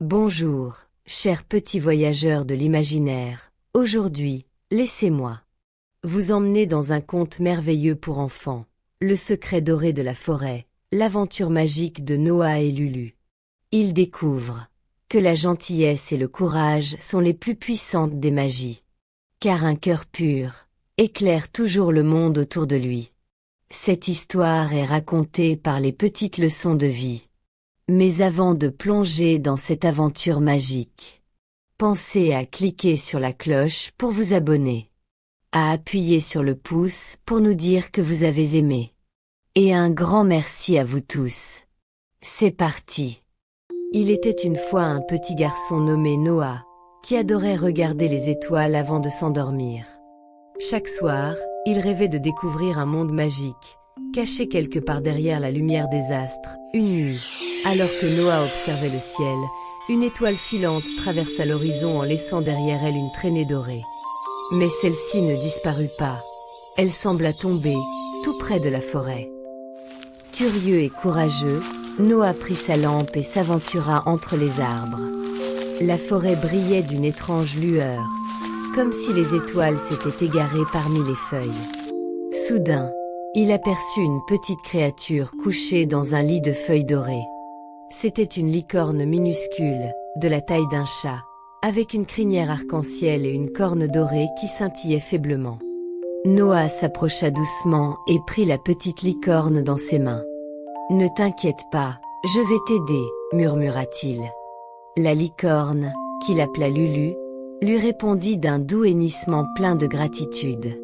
Bonjour, chers petits voyageurs de l'imaginaire. Aujourd'hui, laissez-moi vous emmener dans un conte merveilleux pour enfants, le secret doré de la forêt, l'aventure magique de Noah et Lulu. Ils découvrent que la gentillesse et le courage sont les plus puissantes des magies. Car un cœur pur éclaire toujours le monde autour de lui. Cette histoire est racontée par les petites leçons de vie. Mais avant de plonger dans cette aventure magique, pensez à cliquer sur la cloche pour vous abonner, à appuyer sur le pouce pour nous dire que vous avez aimé. Et un grand merci à vous tous. C'est parti. Il était une fois un petit garçon nommé Noah, qui adorait regarder les étoiles avant de s'endormir. Chaque soir, il rêvait de découvrir un monde magique, caché quelque part derrière la lumière des astres. Une nuit, alors que Noah observait le ciel, une étoile filante traversa l'horizon en laissant derrière elle une traînée dorée. Mais celle-ci ne disparut pas. Elle sembla tomber, tout près de la forêt. Curieux et courageux, Noah prit sa lampe et s'aventura entre les arbres. La forêt brillait d'une étrange lueur, comme si les étoiles s'étaient égarées parmi les feuilles. Soudain, il aperçut une petite créature couchée dans un lit de feuilles dorées. C'était une licorne minuscule, de la taille d'un chat, avec une crinière arc-en-ciel et une corne dorée qui scintillait faiblement. Noah s'approcha doucement et prit la petite licorne dans ses mains. « Ne t'inquiète pas, je vais t'aider, » murmura-t-il. La licorne, qu'il appela Lulu, lui répondit d'un doux hennissement plein de gratitude.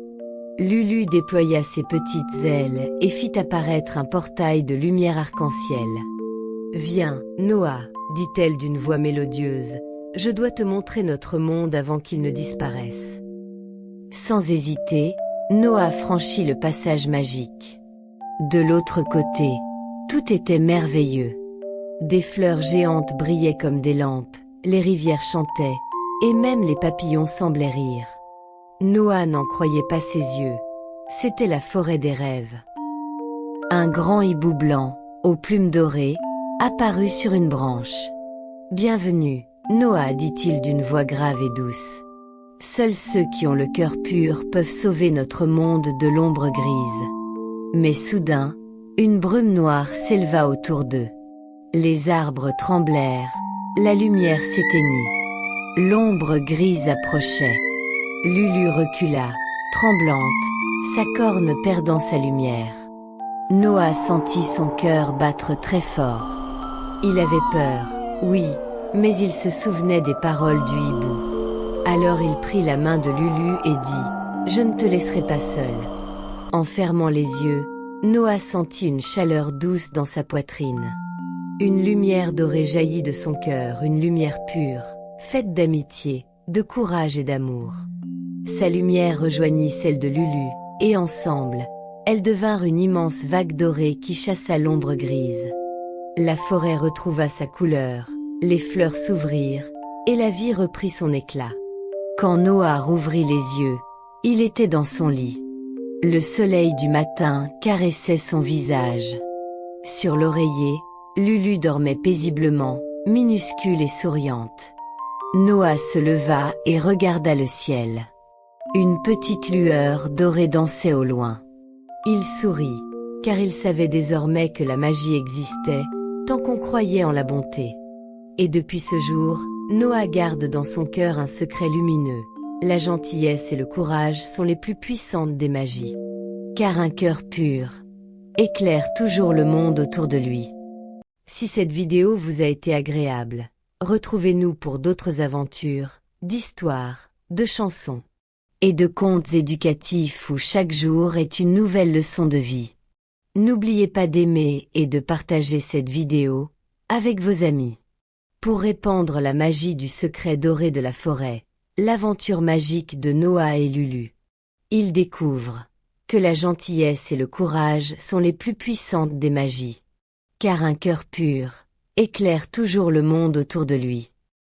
Lulu déploya ses petites ailes et fit apparaître un portail de lumière arc-en-ciel. « Viens, Noah, dit-elle d'une voix mélodieuse, je dois te montrer notre monde avant qu'il ne disparaisse. » Sans hésiter, Noah franchit le passage magique. De l'autre côté, tout était merveilleux. Des fleurs géantes brillaient comme des lampes, les rivières chantaient, et même les papillons semblaient rire. Noah n'en croyait pas ses yeux. C'était la forêt des rêves. Un grand hibou blanc, aux plumes dorées, apparut sur une branche. « Bienvenue, Noah, dit-il d'une voix grave et douce. Seuls ceux qui ont le cœur pur peuvent sauver notre monde de l'ombre grise. » Mais soudain, une brume noire s'éleva autour d'eux. Les arbres tremblèrent, la lumière s'éteignit. L'ombre grise approchait. Lulu recula, tremblante, sa corne perdant sa lumière. Noah sentit son cœur battre très fort. Il avait peur, oui, mais il se souvenait des paroles du hibou. Alors il prit la main de Lulu et dit « Je ne te laisserai pas seul. » En fermant les yeux, Noah sentit une chaleur douce dans sa poitrine. Une lumière dorée jaillit de son cœur, une lumière pure, faite d'amitié, de courage et d'amour. Sa lumière rejoignit celle de Lulu, et ensemble, elles devinrent une immense vague dorée qui chassa l'ombre grise. La forêt retrouva sa couleur, les fleurs s'ouvrirent, et la vie reprit son éclat. Quand Noah rouvrit les yeux, il était dans son lit. Le soleil du matin caressait son visage. Sur l'oreiller, Lulu dormait paisiblement, minuscule et souriante. Noah se leva et regarda le ciel. Une petite lueur dorée dansait au loin. Il sourit, car il savait désormais que la magie existait, tant qu'on croyait en la bonté. Et depuis ce jour, Noah garde dans son cœur un secret lumineux. La gentillesse et le courage sont les plus puissantes des magies. Car un cœur pur éclaire toujours le monde autour de lui. Si cette vidéo vous a été agréable, retrouvez-nous pour d'autres aventures, d'histoires, de chansons et de contes éducatifs où chaque jour est une nouvelle leçon de vie. N'oubliez pas d'aimer et de partager cette vidéo avec vos amis. Pour répandre la magie du secret doré de la forêt, l'aventure magique de Noah et Lulu. Ils découvrent que la gentillesse et le courage sont les plus puissantes des magies. Car un cœur pur éclaire toujours le monde autour de lui.